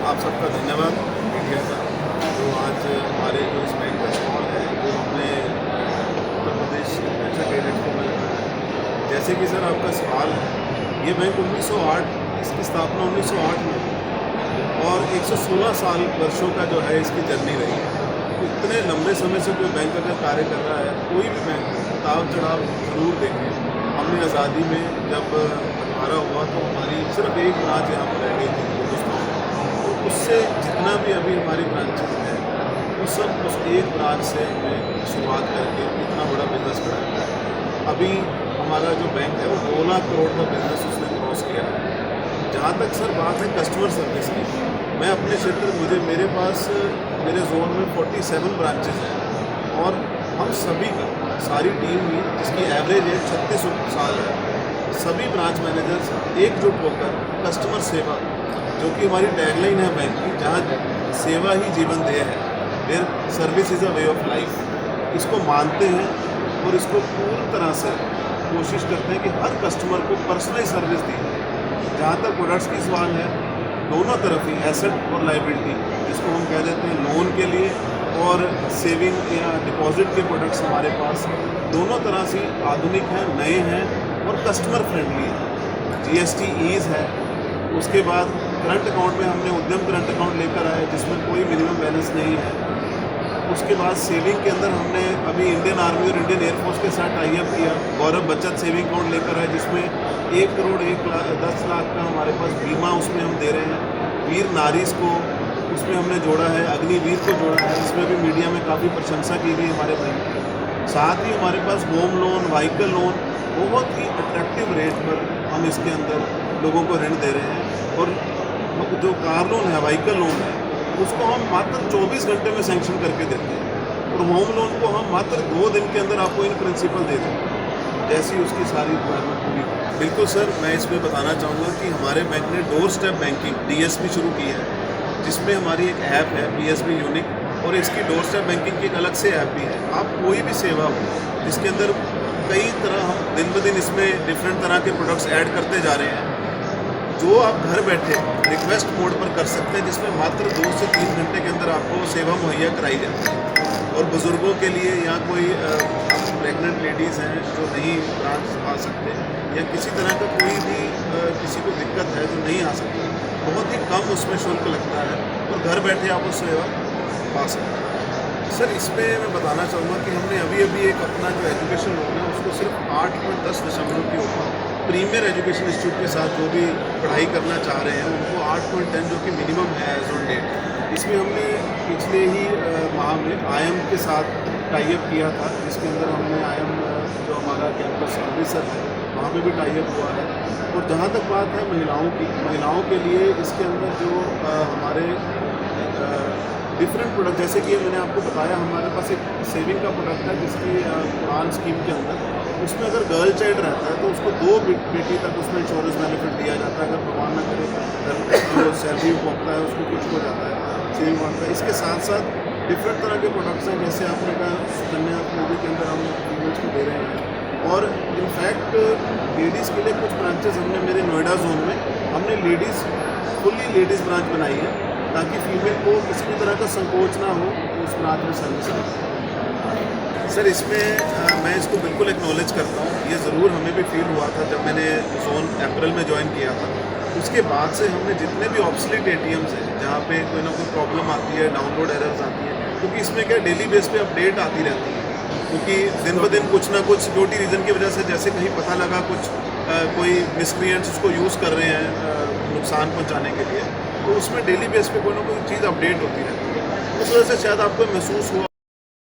आप सबका धन्यवाद मीडिया का जो आज हमारे जो इस बैंक का स्टॉल है जो हमने Uttar Pradesh venture trade expo में लगाया है। जैसे कि सर आपका सवाल है, ये बैंक 1908 इसकी स्थापना 1908 में हुई और 116 साल वर्षों का जो है इसकी जर्नी रही है। तो इतने लंबे समय से कोई बैंक अगर कार्य कर रहा है, कोई भी बैंक उतार चढ़ाव जरूर देखें। हमने आज़ादी में जब बंटवारा हुआ तो हमारी सिर्फ एक ब्रांच यहाँ पर रह गई थी हिंदुस्तान। तो उससे जितना भी अभी हमारी ब्रांचेज हैं वो सब उस एक ब्रांच से हमने शुरुआत करके इतना बड़ा बिजनेस खड़ा किया है। अभी हमारा जो बैंक है वो 2 लाख करोड़ का बिजनेस उसने क्रॉस किया है। जहाँ तक सर बात है कस्टमर सर्विस की, मैं अपने क्षेत्र मेरे पास मेरे जोन में 47 ब्रांचेज हैं और हम सभी का सारी टीम ही जिसकी एवरेज एज 36 साल है, सभी ब्रांच मैनेजर्स एकजुट होकर कस्टमर सेवा जो कि हमारी टैगलाइन है बैंक की, जहाँ सेवा ही जीवन ध्येय है, where service is a way of life, इसको मानते हैं और इसको पूरी तरह से कोशिश करते हैं कि हर कस्टमर को पर्सनलाइज सर्विस दी जाए। जहाँ तक प्रोडक्ट्स की सवाल है, दोनों तरफ ही एसेट और लाइबिलिटी जिसको हम कह देते हैं लोन के लिए और सेविंग या डिपॉजिट के प्रोडक्ट्स हमारे पास दोनों तरह से आधुनिक हैं, नए हैं और कस्टमर फ्रेंडली है। जीएसटी ईज है। उसके बाद करंट अकाउंट में हमने उद्यम करंट अकाउंट लेकर आए जिसमें कोई मिनिमम बैलेंस नहीं है। उसके बाद सेविंग के अंदर हमने अभी इंडियन आर्मी और इंडियन एयरफोर्स के साथ टाई अप किया। गौरव बचत सेविंग अकाउंट लेकर आए जिसमें 1 करोड़ 10 लाख का हमारे पास बीमा उसमें हम दे रहे हैं। वीर नारीज को उसमें हमने जोड़ा है, अग्निवीर को जोड़ा है, इसमें भी मीडिया में काफ़ी प्रशंसा की गई हमारे बैंक की। साथ ही हमारे पास होम लोन, व्हीकल लोन बहुत ही अट्रैक्टिव रेट पर हम इसके अंदर लोगों को ऋण दे रहे हैं। और जो कार लोन है, व्हीकल लोन है, उसको हम मात्र 24 घंटे में सैंक्शन करके देते हैं और होम लोन को हम मात्र 2 दिन के अंदर आपको इन प्रिंसिपल दे देते हैं जैसी उसकी सारी रिक्वायरमेंट पूरी। बिल्कुल सर, मैं इसमें बताना चाहूँगा कि हमारे बैंक ने डोर स्टेप बैंकिंग DSB शुरू की है, जिसमें हमारी एक ऐप है BSB यूनिक और इसकी डोर स्टेप बैंकिंग की एक अलग से ऐप भी है। आप कोई भी सेवा हो जिसके अंदर कई तरह हम दिन ब दिन इसमें डिफरेंट तरह के प्रोडक्ट्स ऐड करते जा रहे हैं, जो आप घर बैठे रिक्वेस्ट मोड पर कर सकते हैं, जिसमें मात्र 2 से 3 घंटे के अंदर आपको सेवा मुहैया कराई जाती है। और बुज़ुर्गों के लिए या कोई प्रेग्नेंट लेडीज़ हैं जो नहीं ब्रांच आ सकते या किसी तरह का कोई भी किसी को दिक्कत है जो नहीं आ सकते, बहुत ही कम उसमें शुल्क लगता है और घर बैठे आप उस सेवा पा सकते हैं। सर, इसमें मैं बताना चाहूँगा कि हमने अभी एक अपना जो एजुकेशन लोन है उसको सिर्फ 8.10% के ऊपर प्रीमियर एजुकेशन इंस्टीट्यूट के साथ जो भी पढ़ाई करना चाह रहे हैं उनको 8.10 जो कि मिनिमम है एज ऑन डेट, इसमें हमने पिछले ही माह में IIM के साथ टाई अप किया था, जिसके अंदर हमने IIM जो हमारा कैंपस अमृतसर है वहाँ पे भी टाई अप हुआ है। और जहाँ तक बात है महिलाओं की, महिलाओं के लिए इसके अंदर जो हमारे डिफरेंट प्रोडक्ट, जैसे कि मैंने आपको बताया हमारे पास एक सेविंग का प्रोडक्ट है जिसकी उड़ान स्कीम के अंदर उसमें अगर गर्ल चाइल्ड रहता है तो उसको 2 बेटी तक उसमें इंश्योरेंस बेनिफिट दिया जाता है। अगर भगवान ना करे जो सैलरी पहुँचता है उसको कुछ हो जाता है सेविंग अकाउंट का। इसके साथ साथ डिफरेंट तरह के प्रोडक्ट्स हैं, जैसे आपने कहा सुकन्या समृद्धि के अंदर हम फीमेल्स को दे रहे हैं। और इनफैक्ट लेडीज़ के लिए कुछ ब्रांचेस हमने मेरे नोएडा जोन में हमने फुल्ली लेडीज़ ब्रांच बनाई है ताकि फीमेल को किसी भी तरह का संकोच ना हो उस ब्रांच में सर्विस में। सर, इसमें मैं इसको बिल्कुल एक्नॉलेज करता हूँ, ये ज़रूर हमें भी फील हुआ था जब मैंने जोन अप्रैल में ज्वाइन किया था। उसके बाद से हमने जितने भी ऑब्सोलीट ATMs हैं जहाँ पे कोई ना कोई प्रॉब्लम आती है, डाउनलोड एरर्स आती है, क्योंकि इसमें क्या डेली बेस पे अपडेट आती रहती है, क्योंकि दिन ब दिन कुछ ना कुछ सिक्योरिटी रीज़न की वजह से जैसे कहीं पता लगा कुछ कोई मिसक्रिएंट्स उसको यूज़ कर रहे हैं नुकसान पहुँचाने के लिए, तो उसमें डेली बेस पे कोई ना कोई चीज़ अपडेट होती रहती है। उस वजह से शायद आपको महसूस हुआ